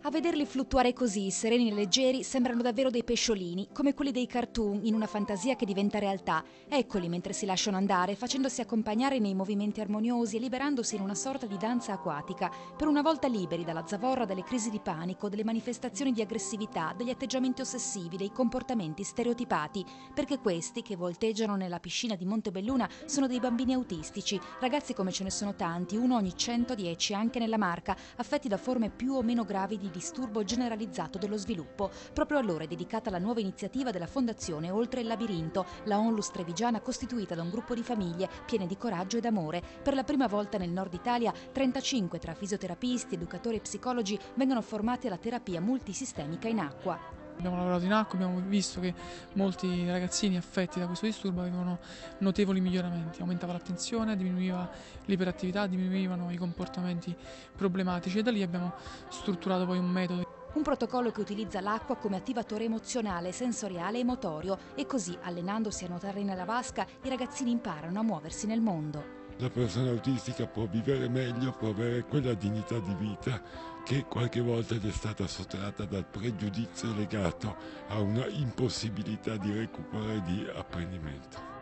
A vederli fluttuare così, sereni e leggeri, sembrano davvero dei pesciolini, come quelli dei cartoon in una fantasia che diventa realtà. Eccoli mentre si lasciano andare, facendosi accompagnare nei movimenti armoniosi e liberandosi in una sorta di danza acquatica, per una volta liberi dalla zavorra delle crisi di panico, delle manifestazioni di aggressività, degli atteggiamenti ossessivi, dei comportamenti stereotipati, perché questi, che volteggiano nella piscina di Montebelluna, sono dei bambini autistici, ragazzi come ce ne sono tanti, uno ogni 110 anche nella Marca, affetti da forme più o meno gravi di disturbo generalizzato dello sviluppo. Proprio a loro è dedicata la nuova iniziativa della Fondazione Oltre il Labirinto, la Onlus trevigiana costituita da un gruppo di famiglie piene di coraggio ed amore. Per la prima volta nel nord Italia, 35 tra fisioterapisti, educatori e psicologi vengono formati alla terapia multisistemica in acqua. Abbiamo lavorato in acqua, abbiamo visto che molti ragazzini affetti da questo disturbo avevano notevoli miglioramenti, aumentava l'attenzione, diminuiva l'iperattività, diminuivano i comportamenti problematici e da lì abbiamo strutturato poi un metodo. Un protocollo che utilizza l'acqua come attivatore emozionale, sensoriale e motorio e così, allenandosi a nuotare nella vasca, i ragazzini imparano a muoversi nel mondo. La persona autistica può vivere meglio, può avere quella dignità di vita che qualche volta gli è stata sottratta dal pregiudizio legato a una impossibilità di recupero e di apprendimento.